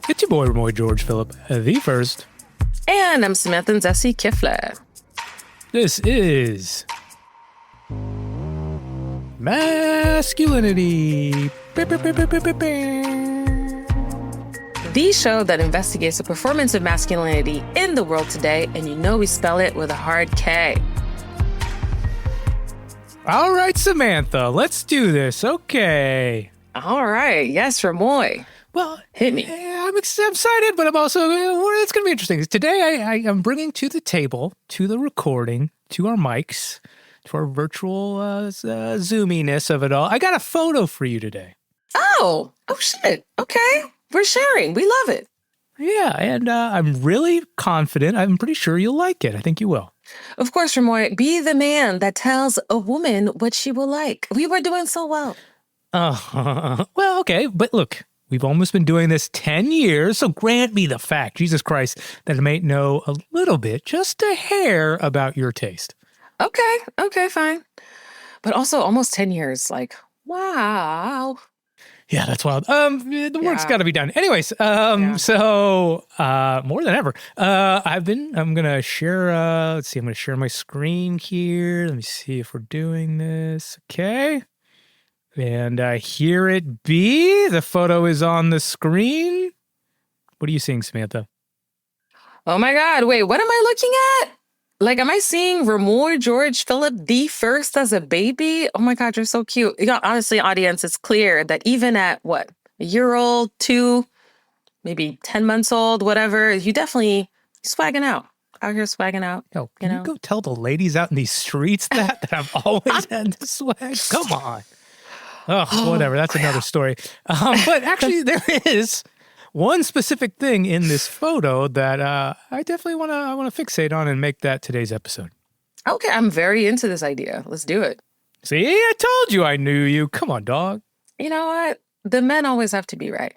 It's your boy, Remoy George Philip, the first. And I'm Samantha Zessie Kifler. This is Masculinity. The show that investigates the performance of masculinity in the world today, and you know we spell it with a hard K. All right, Samantha, let's do this. Okay. All right. Yes, Remoy. Well, hit me. I'm excited, but I'm also, it's going to be interesting. Today, I am bringing to the table, to the recording, to our mics, to our virtual zoominess of it all. I got a photo for you today. Oh shit. Okay. We're sharing. We love it. Yeah, and I'm really confident. I'm pretty sure you'll like it. I think you will. Of course, Remoy, be the man that tells a woman what she will like. We were doing so well. Well, okay, but look. We've almost been doing this 10 years, so grant me the fact, Jesus Christ, that I may know a little bit, just a hair, about your taste. Okay, fine. But also almost 10 years, like, wow. Yeah, that's wild. The work's got to be done. Anyways, so more than ever, I'm going to share, I'm going to share my screen here. Let me see if we're doing this. Okay. And here it be. The photo is on the screen. What are you seeing, Samantha? Oh my God. Wait, what am I looking at? Like, am I seeing Remoy George Philip the first as a baby? Oh my God, you're so cute. You know, honestly, audience, it's clear that even at what, a year old, 2, maybe 10 months old, whatever, you definitely swagging out. Out here swagging out. Yo, can you go tell the ladies out in these streets that I've always had this swag? Come on. Oh, whatever. That's another story. But actually, there is one specific thing in this photo that I definitely want to fixate on and make that today's episode. Okay, I'm very into this idea. Let's do it. See, I told you I knew you. Come on, dog. You know what? The men always have to be right,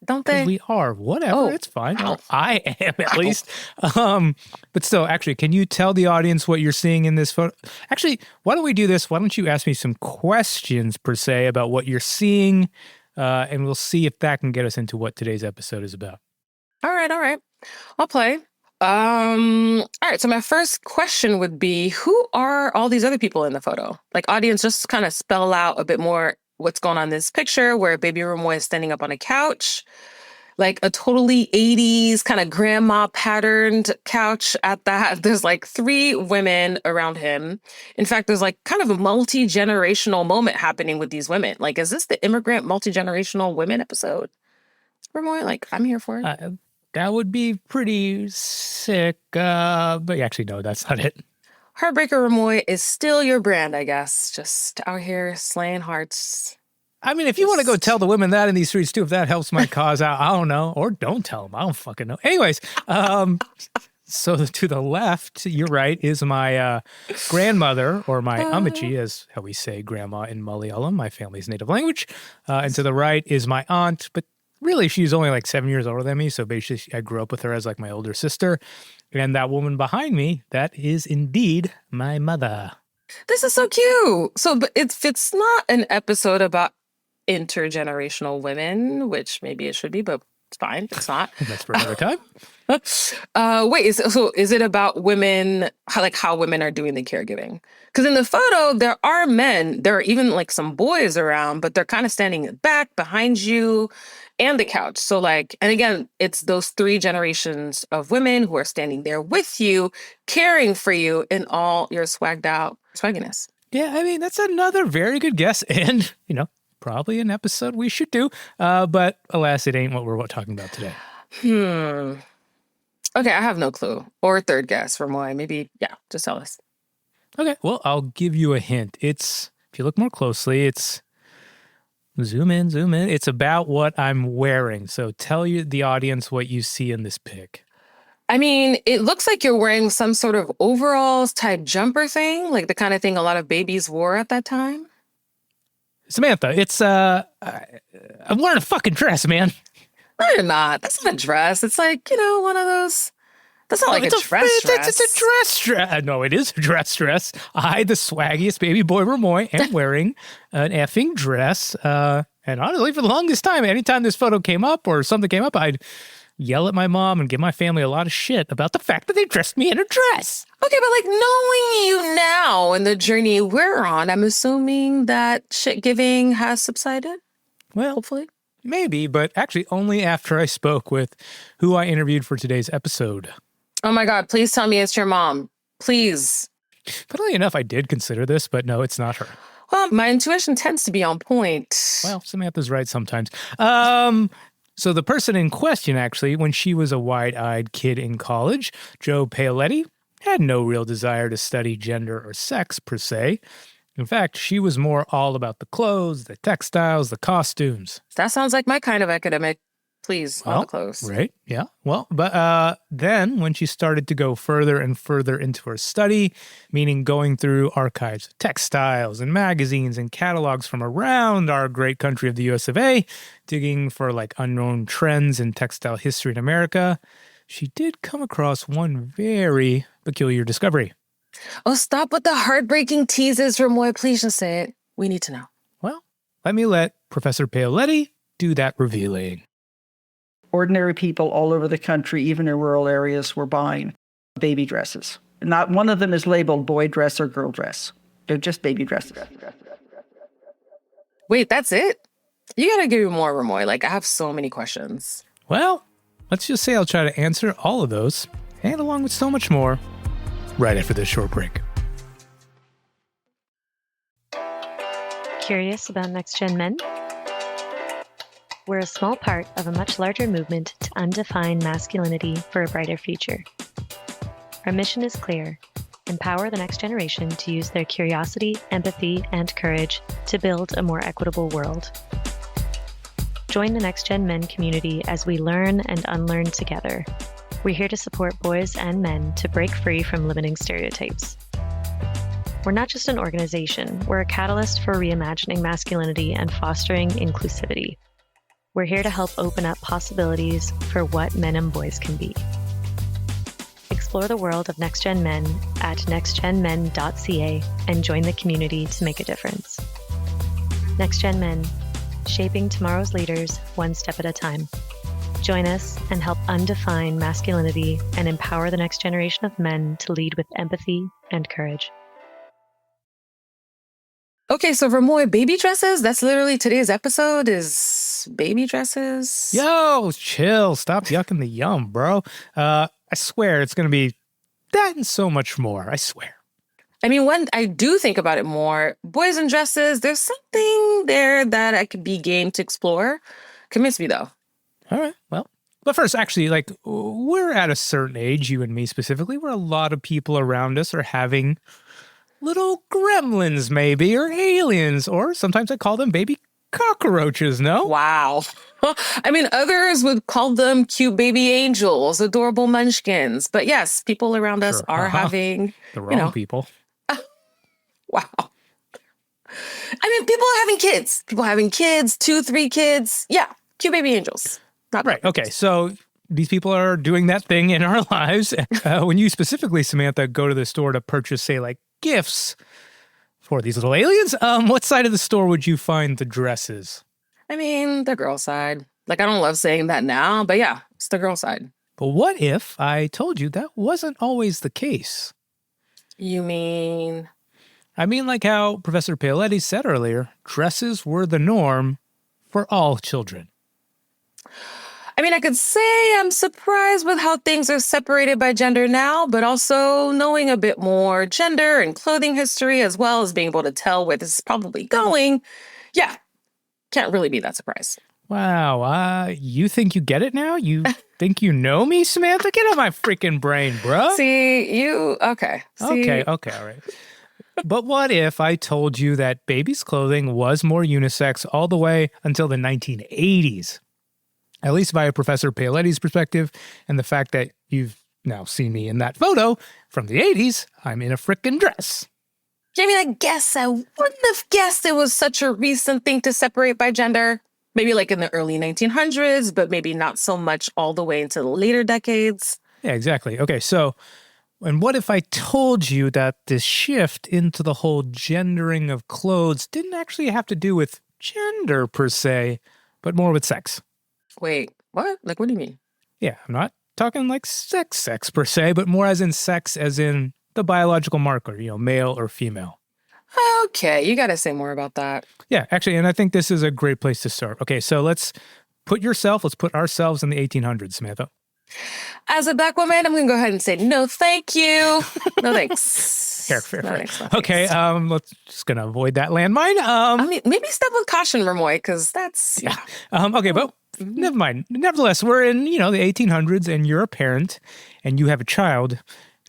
don't they? We are. Whatever. It's fine. Well, I am, at least. But still, actually, can you tell the audience what you're seeing in this photo? Actually, why don't we do this? Why don't you ask me some questions, per se, about what you're seeing, and we'll see if that can get us into what today's episode is about. All right. I'll play. All right, so my first question would be, who are all these other people in the photo? Like, audience, just kind of spell out a bit more what's going on in this picture where baby Remoy is standing up on a couch, like a totally 80s kind of grandma patterned couch at that. There's like 3 women around him. In fact, there's like kind of a multi-generational moment happening with these women. Like, is this the immigrant multi-generational women episode? Remoy, like, I'm here for it. That would be pretty sick. But actually, no, that's not it. Heartbreaker Remoy is still your brand, I guess. Just out here slaying hearts. I mean, if you want to go tell the women that in these streets too, if that helps my cause out, I don't know. Or don't tell them. I don't fucking know. Anyways, so to the left, you're right, is my grandmother, or my amachi, as how we say grandma in Malayalam, my family's native language. And to the right is my aunt, but really she's only like 7 years older than me. So basically I grew up with her as like my older sister. And that woman behind me, that is indeed my mother. This is so cute. So, but it's not an episode about intergenerational women, which maybe it should be, but it's fine. It's not. That's for another time. Wait, is it about women, how women are doing the caregiving? Because in the photo, there are men, there are even like some boys around, but they're kind of standing back behind you and the couch. So like, and again, it's those 3 generations of women who are standing there with you, caring for you in all your swagged out swagginess. Yeah, I mean, that's another very good guess. And, probably an episode we should do. But alas, it ain't what we're talking about today. Okay, I have no clue. Or third guess from why. Maybe, just tell us. Okay, well, I'll give you a hint. If you look more closely, it's zoom in. It's about what I'm wearing. So tell the audience what you see in this pic. I mean, it looks like you're wearing some sort of overalls type jumper thing, like the kind of thing a lot of babies wore at that time. Samantha, it's, I'm wearing a fucking dress, man. No, you're not. That's not a dress. It's like, one of those That's not like a dress dress. It's a dress dress. No, it is a dress dress. I, the swaggiest baby boy Remoy, am wearing an effing dress. And honestly, for the longest time, anytime this photo came up or something came up, I'd yell at my mom and give my family a lot of shit about the fact that they dressed me in a dress. Okay, but like knowing you now and the journey we're on, I'm assuming that shit giving has subsided. Well, Hopefully. maybe, but actually only after I spoke with who I interviewed for today's episode. Oh my God, please tell me it's your mom. Please. Funnily enough, I did consider this, but no, it's not her. Well, my intuition tends to be on point. Well, Samantha's right sometimes. So the person in question, actually, when she was a wide-eyed kid in college, Jo Paoletti, had no real desire to study gender or sex, per se. In fact, she was more all about the clothes, the textiles, the costumes. That sounds like my kind of academic. Please, all the clothes. Right, yeah. Well, but then when she started to go further and further into her study, meaning going through archives of textiles and magazines and catalogs from around our great country of the US of A, digging for like unknown trends in textile history in America, she did come across one very peculiar discovery. Oh, stop with the heartbreaking teases, Remoy. Please just say it. We need to know. Well, let me let Professor Paoletti do that revealing. Ordinary people all over the country, even in rural areas, were buying baby dresses. Not one of them is labeled boy dress or girl dress. They're just baby dresses. Wait, that's it? You gotta give me more, Remoy. Like, I have so many questions. Well, let's just say I'll try to answer all of those, and along with so much more, right after this short break. Curious about next-gen men? We're a small part of a much larger movement to undefine masculinity for a brighter future. Our mission is clear: empower the next generation to use their curiosity, empathy, and courage to build a more equitable world. Join the Next Gen Men community as we learn and unlearn together. We're here to support boys and men to break free from limiting stereotypes. We're not just an organization, we're a catalyst for reimagining masculinity and fostering inclusivity. We're here to help open up possibilities for what men and boys can be. Explore the world of Next Gen Men at nextgenmen.ca and join the community to make a difference. Next Gen Men, shaping tomorrow's leaders one step at a time. Join us and help undefine masculinity and empower the next generation of men to lead with empathy and courage. Okay, so Remoy, baby dresses? That's literally today's episode is baby dresses? Yo, chill. Stop yucking the yum, bro. I swear it's going to be that and so much more. I swear. I mean, when I do think about it more, boys in dresses, there's something there that I could be game to explore. Convince me, though. All right. Well, but first, actually, like, we're at a certain age, you and me specifically, where a lot of people around us are having little gremlins, maybe, or aliens, or sometimes I call them baby cockroaches, no? Wow. I mean, others would call them cute baby angels, adorable munchkins. But yes, people around us are having... The wrong people. Wow. I mean, people are having kids. People having kids, 2, 3 kids. Yeah, cute baby angels. Not right. Okay. So these people are doing that thing in our lives. When you specifically, Samantha, go to the store to purchase, say, like gifts for these little aliens, what side of the store would you find the dresses? I mean, the girl side. Like, I don't love saying that now, but yeah, it's the girl side. But what if I told you that wasn't always the case? You mean? I mean, like how Professor Paoletti said earlier, dresses were the norm for all children. I mean, I could say I'm surprised with how things are separated by gender now, but also knowing a bit more gender and clothing history, as well as being able to tell where this is probably going. Yeah, can't really be that surprised. Wow, you think you get it now? You think you know me, Samantha? Get out of my freaking brain, bro. Okay. Okay, all right. But what if I told you that babies' clothing was more unisex all the way until the 1980s? At least via Professor Paoletti's perspective, and the fact that you've now seen me in that photo from the 80s, I'm in a frickin' dress. I mean, I guess I wouldn't have guessed it was such a recent thing to separate by gender. Maybe like in the early 1900s, but maybe not so much all the way into the later decades. Yeah, exactly. Okay, so, and what if I told you that this shift into the whole gendering of clothes didn't actually have to do with gender per se, but more with sex? Wait, what? Like, what do you mean? Yeah, I'm not talking like sex per se, but more as in sex as in the biological marker, male or female. Okay, you got to say more about that. Yeah, actually, and I think this is a great place to start. Okay, so let's put ourselves in the 1800s, Samantha. As a Black woman, I'm going to go ahead and say no, thank you. No thanks. Fair. No thanks. Okay, let's just gonna avoid that landmine. I mean, maybe step with caution, Remoy, because that's Yeah. Okay, but never mind. Nevertheless, we're in, the 1800s and you're a parent and you have a child.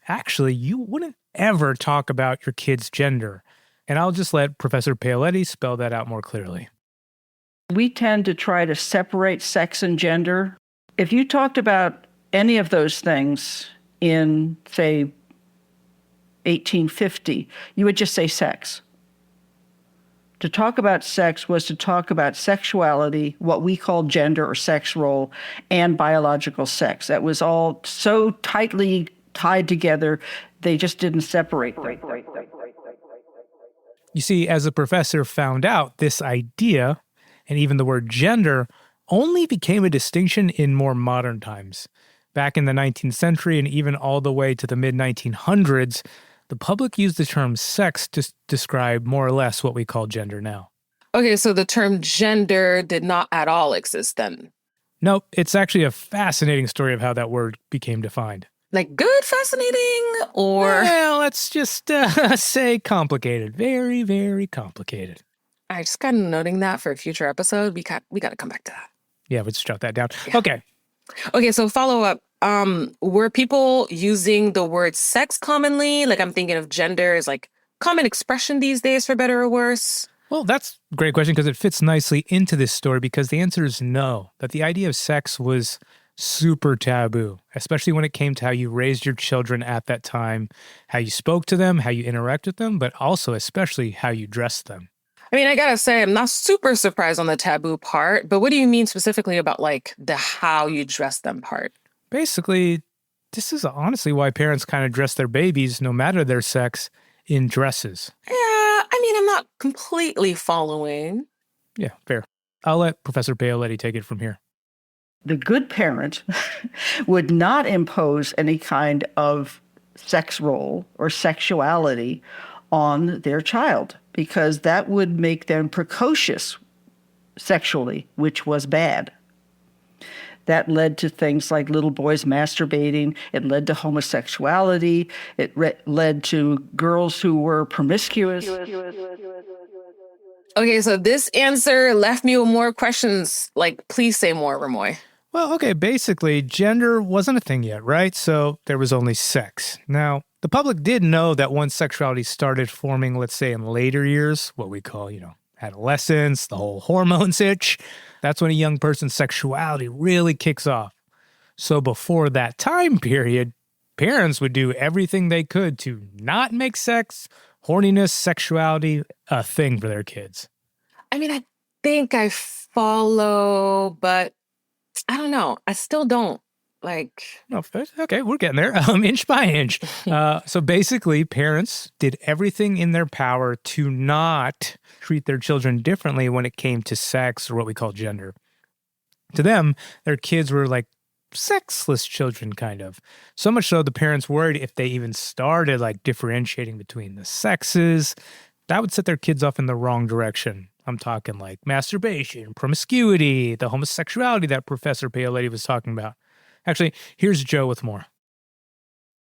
Actually, you wouldn't ever talk about your kid's gender. And I'll just let Professor Paoletti spell that out more clearly. We tend to try to separate sex and gender. If you talked about any of those things in, say, 1850, you would just say sex. To talk about sex was to talk about sexuality, what we call gender or sex role, and biological sex. That was all so tightly tied together, they just didn't separate them. You see, as the professor found out, this idea, and even the word gender, only became a distinction in more modern times. Back in the 19th century and even all the way to the mid-1900s, the public used the term sex to describe more or less what we call gender now. Okay, so the term gender did not at all exist then. Nope, it's actually a fascinating story of how that word became defined. Like good, fascinating, or... Well, let's just say complicated. Very, very complicated. I just kind of noting that for a future episode. We got to come back to that. Yeah, let's jot that down. Yeah. Okay, so follow up. Were people using the word sex commonly? Like I'm thinking of gender as like common expression these days for better or worse. Well, that's a great question because it fits nicely into this story because the answer is no, that the idea of sex was super taboo, especially when it came to how you raised your children at that time, how you spoke to them, how you interact with them, but also especially how you dressed them. I mean, I gotta say, I'm not super surprised on the taboo part, but what do you mean specifically about like the how you dress them part? Basically, this is honestly why parents kind of dress their babies, no matter their sex, in dresses. Yeah, I mean, I'm not completely following. Yeah, fair. I'll let Professor Paoletti take it from here. The good parent would not impose any kind of sex role or sexuality on their child because that would make them precocious sexually, which was bad. That led to things like little boys masturbating. It led to homosexuality. It led to girls who were promiscuous. Okay, so this answer left me with more questions. Like, please say more, Remoy. Well, okay, basically, gender wasn't a thing yet, right? So there was only sex. Now, the public did know that once sexuality started forming, let's say in later years, what we call, adolescence, the whole hormones itch, that's when a young person's sexuality really kicks off. So before that time period, parents would do everything they could to not make sex, horniness, sexuality a thing for their kids. I mean, I think I follow, but I don't know. I still don't. No, okay, we're getting there, inch by inch. So basically, parents did everything in their power to not treat their children differently when it came to sex or what we call gender. To them, their kids were like sexless children, kind of. So much so the parents worried if they even started differentiating between the sexes, that would set their kids off in the wrong direction. I'm talking like masturbation, promiscuity, the homosexuality that Professor Paoletti was talking about. Actually, here's Joe with more.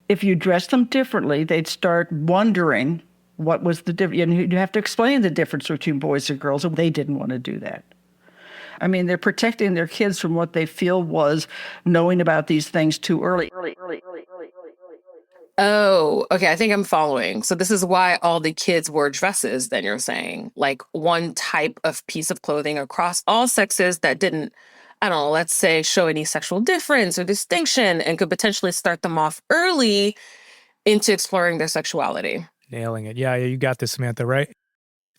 If you dress them differently, they'd start wondering what was the difference. And you'd have to explain the difference between boys and girls, and they didn't want to do that. I mean, they're protecting their kids from what they feel was knowing about these things too early. Oh, okay. I think I'm following. So this is why all the kids wore dresses, then you're saying, like one type of piece of clothing across all sexes that didn't, I don't know, let's say show any sexual difference or distinction and could potentially start them off early into exploring their sexuality. Nailing it. Yeah, you got this, Samantha, right?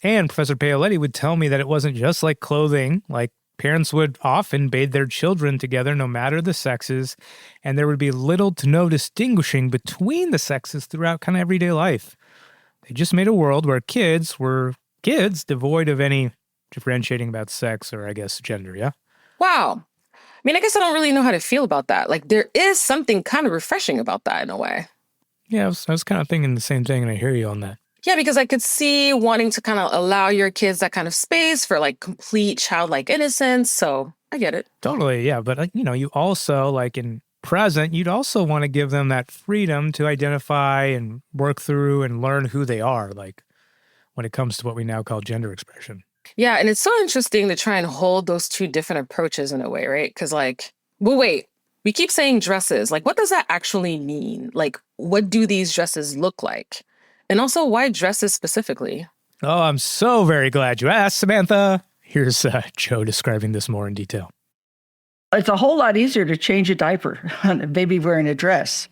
And Professor Paoletti would tell me that it wasn't just like clothing, like Parents would often bathe their children together, no matter the sexes, and there would be little to no distinguishing between the sexes throughout kind of everyday life. They just made a world where kids were kids, devoid of any differentiating about sex or, I guess, gender, yeah? Wow. I mean, I guess I don't really know how to feel about that. Like, there is something kind of refreshing about that in a way. Yeah, I was kind of thinking the same thing, and I hear you on that. Yeah, because I could see wanting to kind of allow your kids that kind of space for like complete childlike innocence. So I get it. Totally, yeah. But, you also, like in present, you'd also want to give them that freedom to identify and work through and learn who they are, like when it comes to what we now call gender expression. Yeah, and it's so interesting to try and hold those two different approaches in a way, right? Because wait, we keep saying dresses. Like, what does that actually mean? Like, what do these dresses look like? And also, why dresses specifically? Oh, I'm so very glad you asked, Samantha. Here's Jo describing this more in detail. It's a whole lot easier to change a diaper on a baby wearing a dress.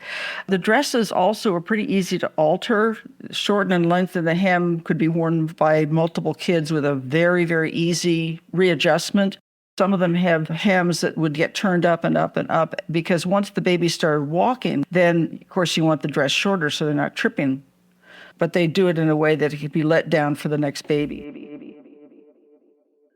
The dresses also are pretty easy to alter. Shorten and lengthen the hem could be worn by multiple kids with a very, very easy readjustment. Some of them have hems that would get turned up and up and up because once the baby started walking, then, of course, you want the dress shorter so they're not tripping. But they do it in a way that it can be let down for the next baby.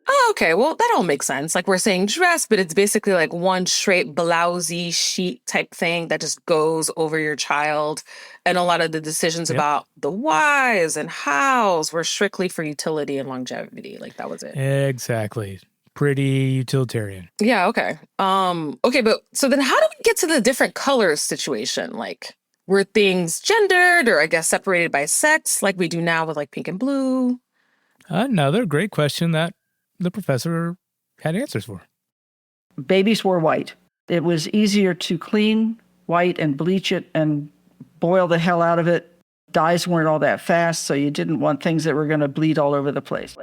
Oh, okay. Well, that all makes sense. Like we're saying dress, but it's basically like one straight blousey sheet type thing that just goes over your child. And a lot of the decisions about the whys and hows were strictly for utility and longevity. Like that was it. Exactly. Pretty utilitarian. Yeah, okay. Okay, but so then how do we get to the different colors situation? Like, were things gendered or I guess separated by sex like we do now with like pink and blue? Another great question that the professor had answers for. Babies wore white. It was easier to clean white and bleach it and boil the hell out of it. Dyes weren't all that fast, so you didn't want things that were going to bleed all over the place.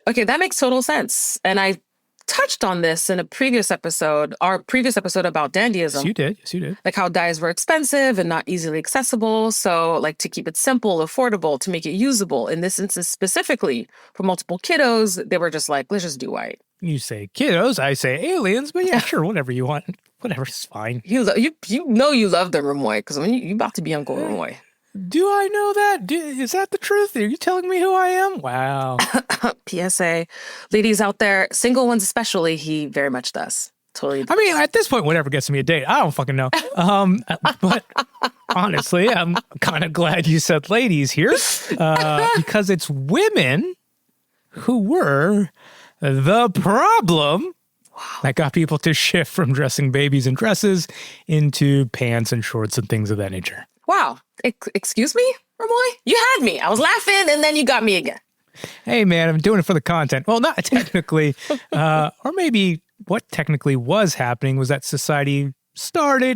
Okay, that makes total sense. And I touched on this in a previous episode, our previous episode about dandyism. Yes, you did. Yes, you did. Like how dyes were expensive and not easily accessible. So like to keep it simple, affordable, to make it usable. In this instance specifically, for multiple kiddos, they were just like, let's just do white. You say kiddos, I say aliens, but yeah, sure, whatever you want. Whatever's fine. You know you love the Remoy, because when you about to be Uncle Remoy. Do I know that? Is that the truth? Are you telling me who I am? Wow. PSA. Ladies out there, single ones especially, he very much does. Totally. I mean, at this point, whatever gets me a date, I don't fucking know. But honestly, I'm kind of glad you said ladies here because it's women who were the problem that got people to shift from dressing babies in dresses into pants and shorts and things of that nature. Wow. Excuse me, Remoy? You had me. I was laughing and then you got me again. Hey, man, I'm doing it for the content. Well, not technically, or maybe what technically was happening was that society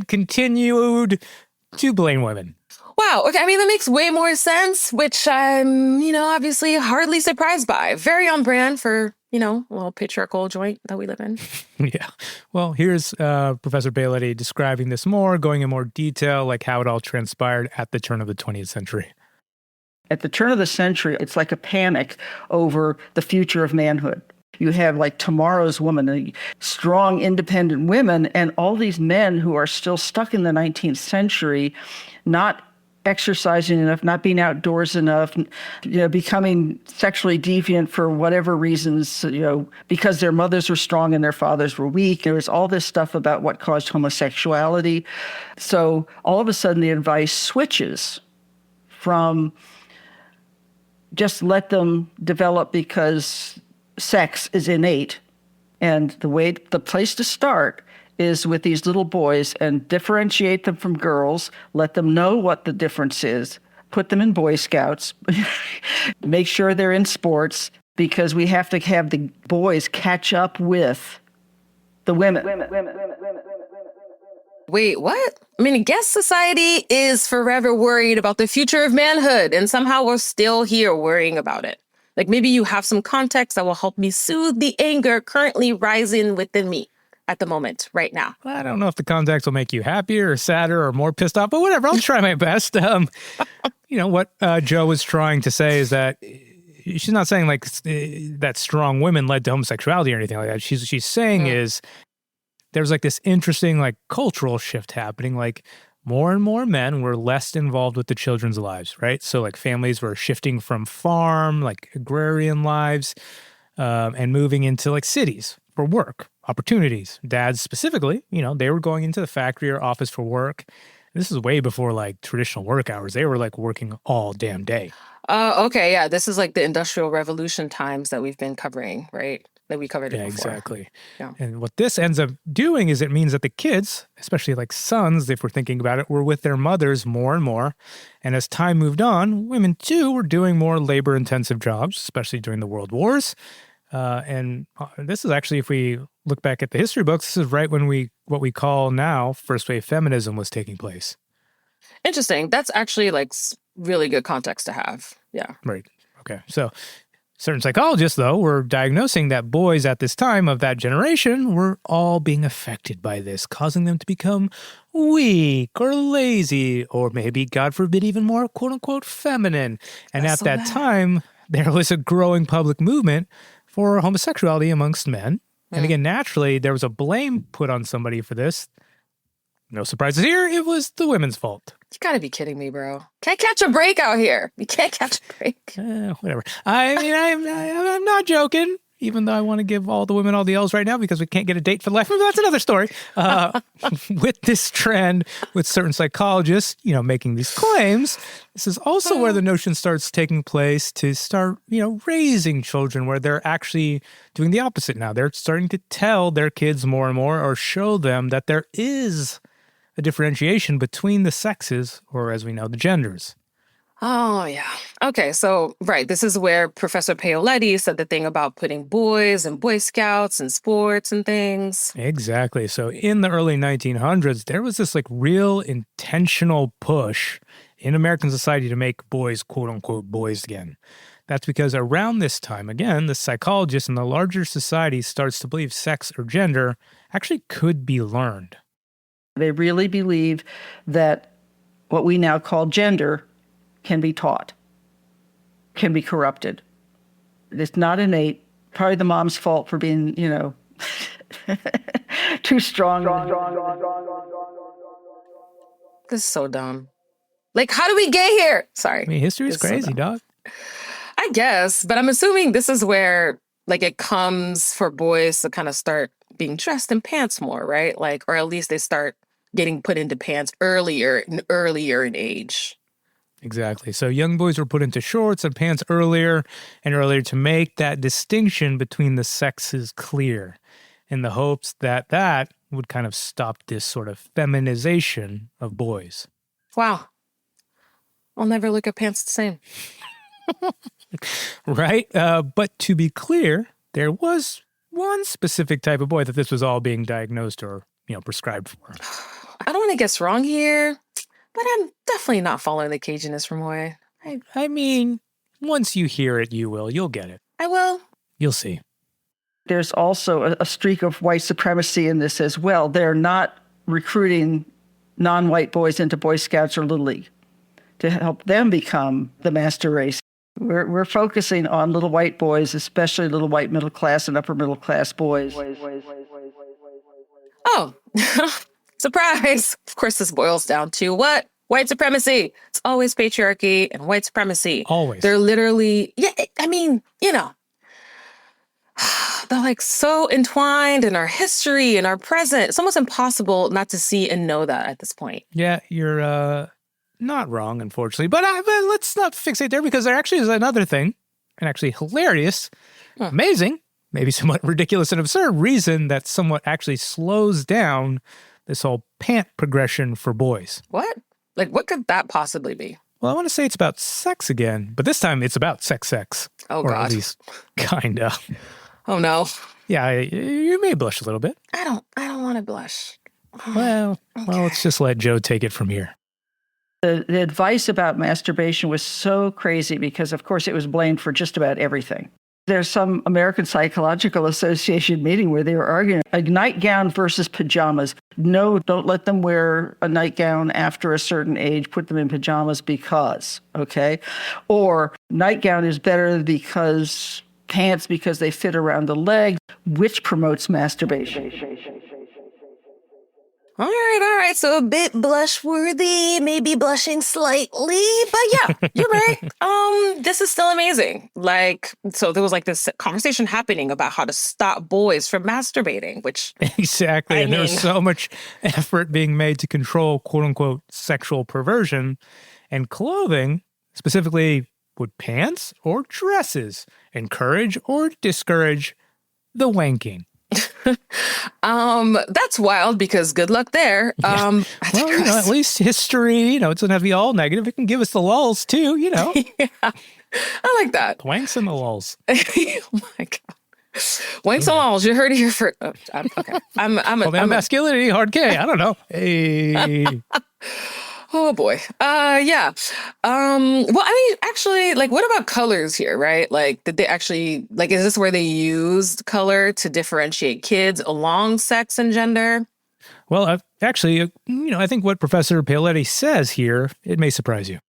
continued to blame women. Wow. Okay. I mean, that makes way more sense, which I'm, obviously hardly surprised by. Very on brand for, a little patriarchal joint that we live in. Yeah. Well, here's Professor Paoletti describing this more, going in more detail, like how it all transpired at the turn of the 20th century. At the turn of the century, it's like a panic over the future of manhood. You have like tomorrow's woman, strong, independent women, and all these men who are still stuck in the 19th century, not exercising enough, not being outdoors enough, becoming sexually deviant for whatever reasons, because their mothers were strong and their fathers were weak. There was all this stuff about what caused homosexuality. So all of a sudden the advice switches from just let them develop because sex is innate. And the place to start is with these little boys and differentiate them from girls, let them know what the difference is, put them in Boy Scouts, make sure they're in sports, because we have to have the boys catch up with the women. Wait, what? I mean, I guess society is forever worried about the future of manhood, and somehow we're still here worrying about it. Like maybe you have some context that will help me soothe the anger currently rising within me at the moment, right now. I don't know if the context will make you happier or sadder or more pissed off, but whatever, I'll try my best. What Jo was trying to say is that she's not saying like that strong women led to homosexuality or anything like that. She's saying is there's like this interesting like cultural shift happening. Like more and more men were less involved with the children's lives, right? So like families were shifting from farm, like agrarian lives, and moving into like cities for work opportunities. Dads specifically, they were going into the factory or office for work. This is way before like traditional work hours. They were like working all damn day. Okay, yeah. This is like the Industrial Revolution times that we've been covering, right? That we covered it before. Exactly. Yeah. And what this ends up doing is it means that the kids, especially like sons, if we're thinking about it, were with their mothers more and more. And as time moved on, women too were doing more labor-intensive jobs, especially during the World Wars. And this is actually, if we look back at the history books, this is right when what we call now first wave feminism was taking place. Interesting. That's actually like really good context to have. Yeah. Right. Okay. So certain psychologists, though, were diagnosing that boys at this time of that generation were all being affected by this, causing them to become weak or lazy, or maybe, God forbid, even more quote unquote feminine. And That's at that time, there was a growing public movement for homosexuality amongst men. And again, naturally, there was a blame put on somebody for this. No surprises here. It was the women's fault. You gotta be kidding me, bro. Can't catch a break out here. You can't catch a break. Whatever. I mean, I'm not joking, even though I want to give all the women all the L's right now because we can't get a date for life. But that's another story. With this trend, with certain psychologists, making these claims, this is also where the notion starts taking place to start, raising children where they're actually doing the opposite now. They're starting to tell their kids more and more or show them that there is a differentiation between the sexes, or as we know, the genders. Oh, yeah. Okay, so, right, this is where Professor Paoletti said the thing about putting boys and Boy Scouts and sports and things. Exactly. So in the early 1900s, there was this like real intentional push in American society to make boys, quote unquote, boys again. That's because around this time, again, the psychologists in the larger society starts to believe sex or gender actually could be learned. They really believe that what we now call gender can be taught, can be corrupted. It's not innate. Probably the mom's fault for being, too strong. This is so dumb. Like, how do we get here? Sorry. I mean, history is crazy, dog. I guess, but I'm assuming this is where, like, it comes for boys to kind of start being dressed in pants more, right? Like, or at least they start getting put into pants earlier in age. Exactly. So young boys were put into shorts and pants earlier and earlier to make that distinction between the sexes clear, in the hopes that that would kind of stop this sort of feminization of boys. Wow. I'll never look at pants the same. Right? But to be clear, there was one specific type of boy that this was all being diagnosed or, prescribed for. I don't want to guess wrong here, but I'm definitely not following the caginess, Remoy. I mean, once you hear it, you'll get it. I will. You'll see. There's also a streak of white supremacy in this as well. They're not recruiting non-white boys into Boy Scouts or Little League to help them become the master race. We're focusing on little white boys, especially little white middle class and upper middle class boys. Oh, surprise. Of course, this boils down to what? White supremacy. It's always patriarchy and white supremacy. Always. They're literally, they're like so entwined in our history and our present. It's almost impossible not to see and know that at this point. Yeah, you're not wrong, unfortunately. But let's not fixate there, because there actually is another thing, an actually hilarious, amazing, maybe somewhat ridiculous and absurd reason that somewhat actually slows down this whole pant progression for boys. What? Like, what could that possibly be? Well, I want to say it's about sex again, but this time it's about sex. Oh, or God. At least, kinda. Oh, no. Yeah, you may blush a little bit. I don't want to blush. Well, let's just let Joe take it from here. The advice about masturbation was so crazy because, of course, it was blamed for just about everything. There's some American Psychological Association meeting where they were arguing a nightgown versus pajamas. No, don't let them wear a nightgown after a certain age. Put them in pajamas because, okay? Or nightgown is better because pants because they fit around the leg, which promotes masturbation. All right. So a bit blush-worthy, maybe blushing slightly, but yeah, you're right. This is still amazing. So there was this conversation happening about how to stop boys from masturbating, which exactly, and there's so much effort being made to control "quote unquote" sexual perversion, and clothing, specifically, would pants or dresses encourage or discourage the wanking? That's wild because good luck there. Yeah. Well, at least history, it doesn't have to be all negative. It can give us the lulls too, Yeah, I like that. Wanks and the lulls. Oh my God. Wanks and lulls. You heard it here first. Okay. I'm masculinity, hard K. I don't know. Hey. Oh boy. Yeah. Well, actually, what about colors here, right? Did they actually, is this where they used color to differentiate kids along sex and gender? Well, actually, I think what Professor Paoletti says here, it may surprise you.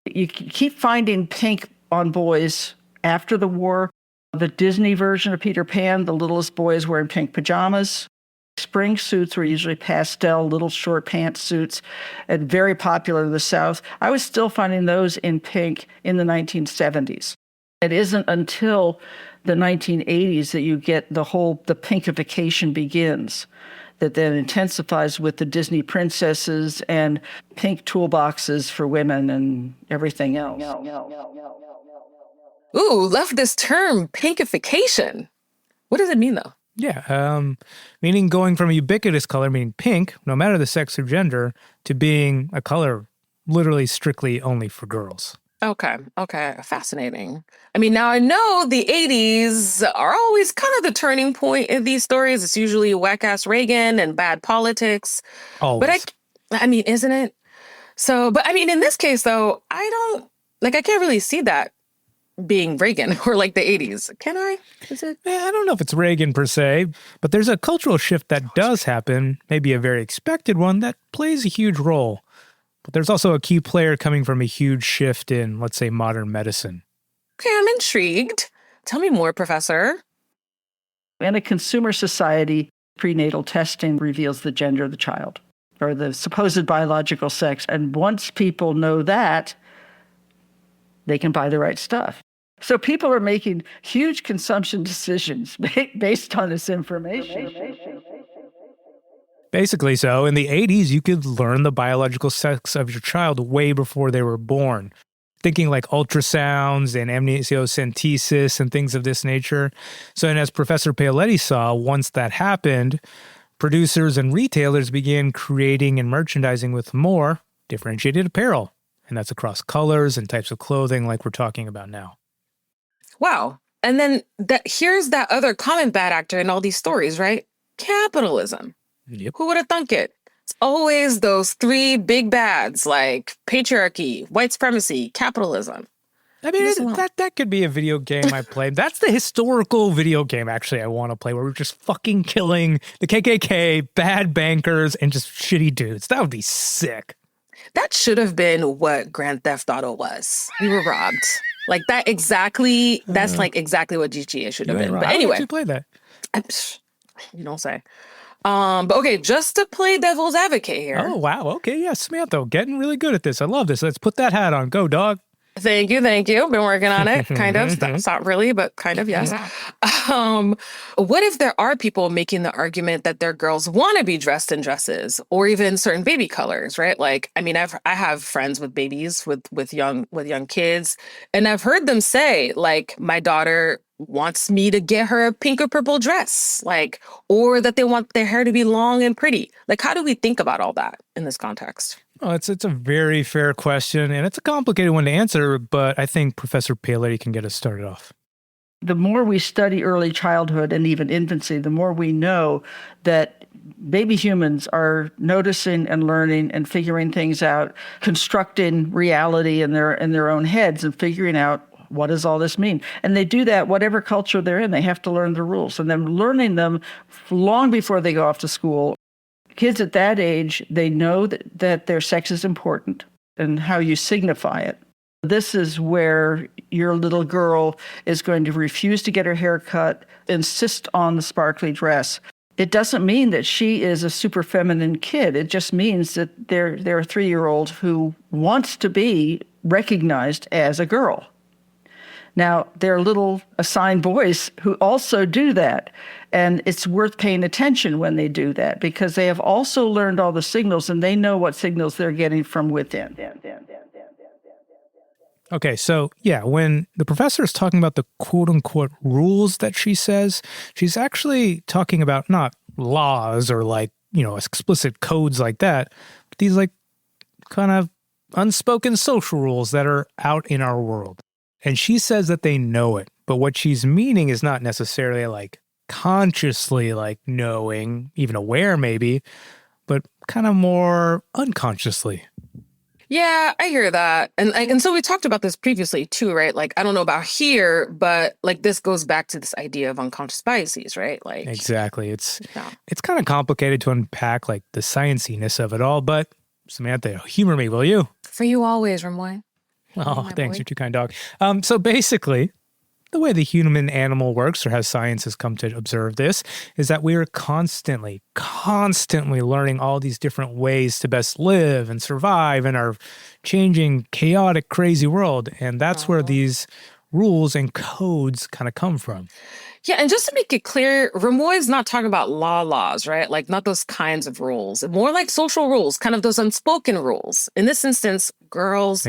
You keep finding pink on boys after the war. The Disney version of Peter Pan, the littlest boy is wearing pink pajamas. Spring suits were usually pastel, little short pantsuits, and very popular in the South. I was still finding those in pink in the 1970s. It isn't until the 1980s that you get the pinkification begins, that then intensifies with the Disney princesses and pink toolboxes for women and everything else. Ooh, love this term, pinkification. What does it mean, though? Yeah, meaning going from a ubiquitous color, meaning pink, no matter the sex or gender, to being a color literally strictly only for girls. Okay, fascinating. Now I know the 80s are always kind of the turning point in these stories. It's usually whack-ass Reagan and bad politics. Always. But isn't it? So, but in this case, though, I can't really see that being Reagan or the 80s. Can I? Is it? I don't know if it's Reagan per se, but there's a cultural shift that does happen, maybe a very expected one, that plays a huge role. But there's also a key player coming from a huge shift in, let's say, modern medicine. Okay, I'm intrigued. Tell me more, Professor. In a consumer society, prenatal testing reveals the gender of the child or the supposed biological sex. And once people know that, they can buy the right stuff. So people are making huge consumption decisions based on this information. Basically so. In the 80s, you could learn the biological sex of your child way before they were born. Thinking like ultrasounds and amniocentesis and things of this nature. So, and as Professor Paoletti saw, once that happened, producers and retailers began creating and merchandising with more differentiated apparel. And that's across colors and types of clothing like we're talking about now. Wow. And then here's that other common bad actor in all these stories, right? Capitalism. Yep. Who would have thunk it? It's always those three big bads like patriarchy, white supremacy, capitalism. That could be a video game I played. That's the historical video game, actually, I want to play, where we're just fucking killing the KKK, bad bankers, and just shitty dudes. That would be sick. That should have been what Grand Theft Auto was. We were robbed. That's exactly what GTA should have been. But anyway. How did you play that? You don't say. But okay, just to play devil's advocate here. Oh, wow. Okay, yeah, Samantha, getting really good at this. I love this. Let's put that hat on. Go, dog. Thank you. Been working on it, kind of. That's not really, but kind of, yes. What if there are people making the argument that their girls want to be dressed in dresses or even certain baby colors, right? I have friends with babies with young kids, and I've heard them say, my daughter wants me to get her a pink or purple dress, or that they want their hair to be long and pretty. How do we think about all that in this context? Oh, it's a very fair question, and it's a complicated one to answer, but I think Professor Paoletti can get us started off. The more we study early childhood and even infancy, the more we know that baby humans are noticing and learning and figuring things out, constructing reality in their own heads and figuring out what does all this mean? And they do that whatever culture they're in. They have to learn the rules. And then learning them long before they go off to school. Kids at that age, they know that their sex is important and how you signify it. This is where your little girl is going to refuse to get her hair cut, insist on the sparkly dress. It doesn't mean that she is a super feminine kid. It just means that they're a 3-year-old who wants to be recognized as a girl. Now, there are little assigned boys who also do that. And it's worth paying attention when they do that because they have also learned all the signals and they know what signals they're getting from within. Okay, so yeah, when the professor is talking about the quote-unquote rules that she says, she's actually talking about not laws or like, explicit codes like that, but these like kind of unspoken social rules that are out in our world. And she says that they know it, but what she's meaning is not necessarily like consciously like knowing, even aware maybe, but kind of more unconsciously. Yeah, I hear that. And so we talked about this previously too, right? Like, I don't know about here, but like this goes back to this idea of unconscious biases, right? Like exactly. It's kind of complicated to unpack like the scienciness of it all, but Samantha, humor me, will you? For you always, Remoy. Oh, thanks. You're too kind, dog. So basically, the way the human animal works, or how science has come to observe this, is that we are constantly learning all these different ways to best live and survive in our changing, chaotic, crazy world. And that's where these rules and codes kind of come from. Yeah, and just to make it clear, Remoy is not talking about laws, right? Like not those kinds of rules. More like social rules, kind of those unspoken rules. In this instance, girls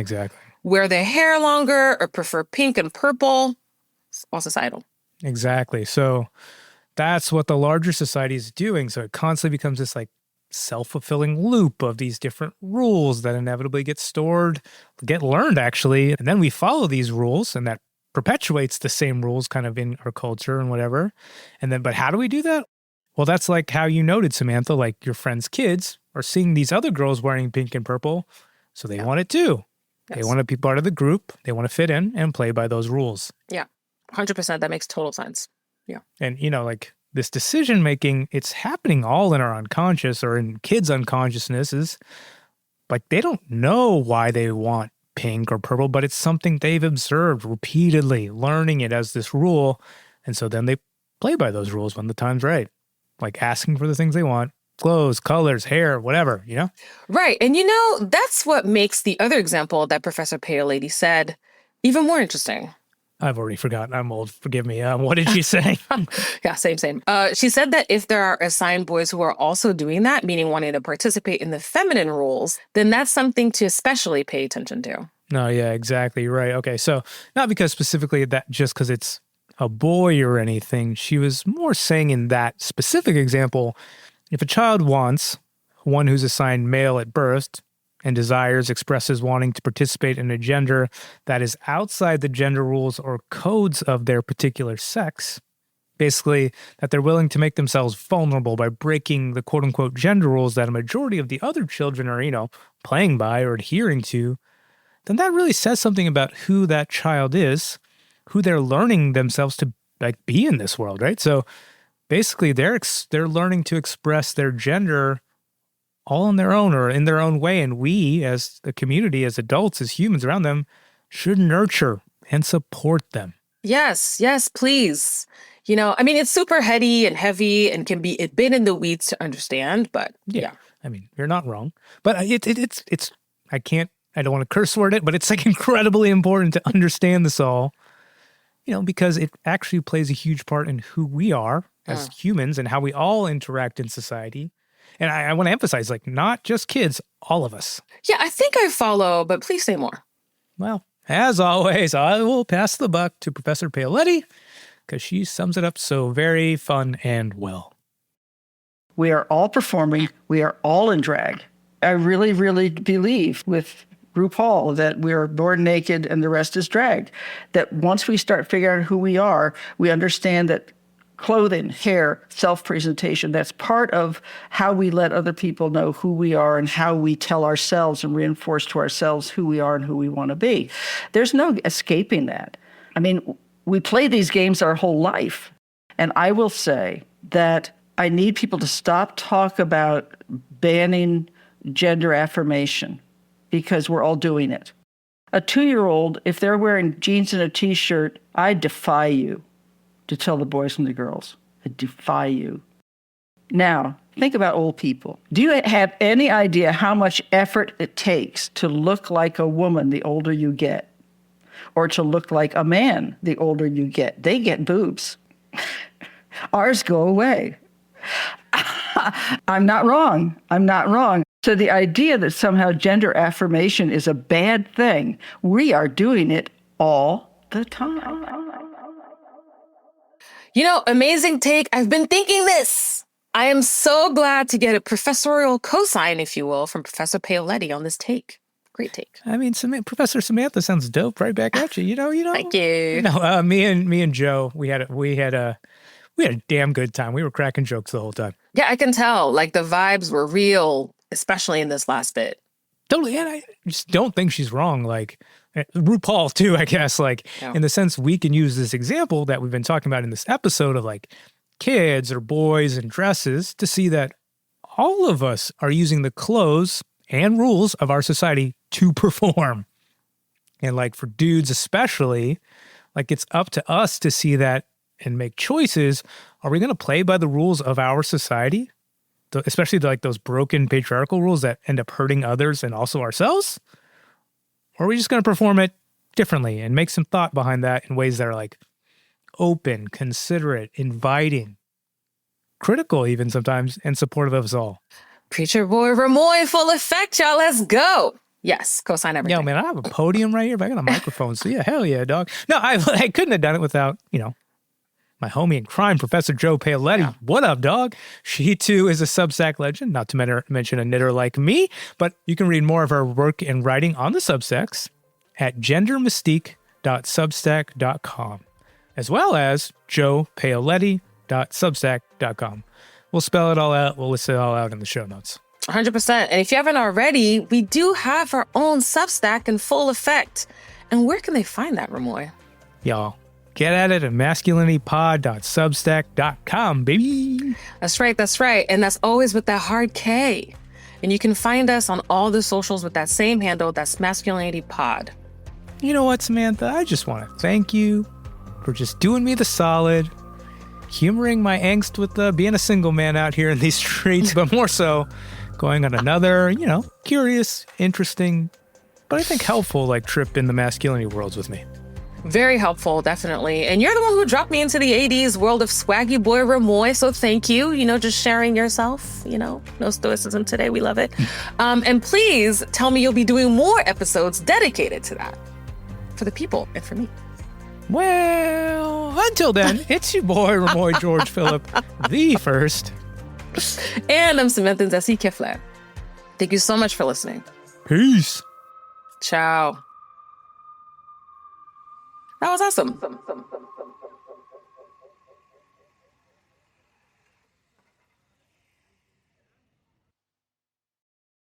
wear their hair longer or prefer pink and purple. It's all societal. Exactly. So that's what the larger society is doing. So it constantly becomes this like self-fulfilling loop of these different rules that inevitably get learned actually. And then we follow these rules and that perpetuates the same rules kind of in our culture and whatever. And then, but how do we do that? Well, that's like how you noted, Samantha, like your friends' kids are seeing these other girls wearing pink and purple. So they want it too. Yes. They want to be part of the group. They want to fit in and play by those rules. Yeah. 100%. That makes total sense. Yeah. And, like this decision making, it's happening all in our unconscious or in kids' unconsciousness is like they don't know why they want pink or purple, but it's something they've observed repeatedly, learning it as this rule. And so then they play by those rules when the time's right, like asking for the things they want, clothes, colors, hair, whatever, Right. And that's what makes the other example that Professor Paoletti said even more interesting. I've already forgotten. I'm old. Forgive me. What did she say? Yeah, same. She said that if there are assigned boys who are also doing that, meaning wanting to participate in the feminine rules, then that's something to especially pay attention to. No, yeah, exactly. Right. Okay. So not because specifically that just because it's a boy or anything. She was more saying in that specific example, if a child wants one who's assigned male at birth, and expresses wanting to participate in a gender that is outside the gender rules or codes of their particular sex. Basically, that they're willing to make themselves vulnerable by breaking the quote-unquote gender rules that a majority of the other children are, playing by or adhering to, then that really says something about who that child is, who they're learning themselves to be in this world, right? So basically, they're learning to express their gender all on their own or in their own way. And we, as a community, as adults, as humans around them, should nurture and support them. Yes, please. It's super heady and heavy and can be a bit in the weeds to understand, but yeah. You're not wrong. But it's I don't want to curse word it, but it's like incredibly important to understand this all, because it actually plays a huge part in who we are as humans and how we all interact in society. And I want to emphasize, not just kids, all of us. Yeah, I think I follow, but please say more. Well, as always, I will pass the buck to Professor Paoletti because she sums it up so very fun and well. We are all performing. We are all in drag. I really, really believe with RuPaul that we are born naked and the rest is drag. That once we start figuring out who we are, we understand that clothing, hair, self-presentation, that's part of how we let other people know who we are and how we tell ourselves and reinforce to ourselves who we are and who we want to be. There's no escaping that. I mean, we play these games our whole life. And I will say that I need people to stop talk about banning gender affirmation because we're all doing it. A 2-year-old, if they're wearing jeans and a T-shirt, I defy you to tell the boys and the girls. I defy you. Now, think about old people. Do you have any idea how much effort it takes to look like a woman the older you get? Or to look like a man the older you get? They get boobs. Ours go away. I'm not wrong. I'm not wrong. So the idea that somehow gender affirmation is a bad thing, we are doing it all the time. Amazing take. I've been thinking this. I am so glad to get a professorial cosign, if you will, from Professor Paoletti on this take. Great take. I mean, Professor Samantha sounds dope. Right back at you. Thank you. Me and Joe, we had a damn good time. We were cracking jokes the whole time. Yeah, I can tell. Like the vibes were real, especially in this last bit. Totally, and I just don't think she's wrong. Like RuPaul too, I guess. Like in the sense we can use this example that we've been talking about in this episode of like kids or boys and dresses to see that all of us are using the clothes and rules of our society to perform. And like for dudes especially, like it's up to us to see that and make choices. Are we going to play by the rules of our society? Especially like those broken patriarchal rules that end up hurting others and also ourselves? Or are we just going to perform it differently and make some thought behind that in ways that are like open, considerate, inviting, critical even sometimes, and supportive of us all? Preacher boy Remoy, full effect, y'all. Let's go. Yes, cosign everything. Yo, man, I have a podium right here, but I got a microphone. So yeah, hell yeah, dog. No, I couldn't have done it without, my homie in crime, Professor Jo Paoletti. Yeah. What up, dog? She, too, is a Substack legend, not to mention a knitter like me, but you can read more of her work and writing on the Substacks at gendermystique.substack.com, as well as jopaoletti.substack.com. We'll spell it all out. We'll list it all out in the show notes. 100%. And if you haven't already, we do have our own Substack in full effect. And where can they find that, Remoy? Y'all, get at it at masculinitypod.substack.com, baby. That's right. That's right. And that's always with that hard K. And you can find us on all the socials with that same handle. That's masculinitypod. You know what, Samantha? I just want to thank you for just doing me the solid, humoring my angst with being a single man out here in these streets, but more so going on another, curious, interesting, but I think helpful trip in the masculinity worlds with me. Very helpful, definitely. And you're the one who dropped me into the 80s world of swaggy boy Remoy, so thank you. Just sharing yourself, no stoicism today. We love it. And please tell me you'll be doing more episodes dedicated to that for the people and for me. Well, until then, it's your boy Remoy George Phillip, the first. And I'm Samantha Zessie Kifler. Thank you so much for listening. Peace. Ciao. That was awesome.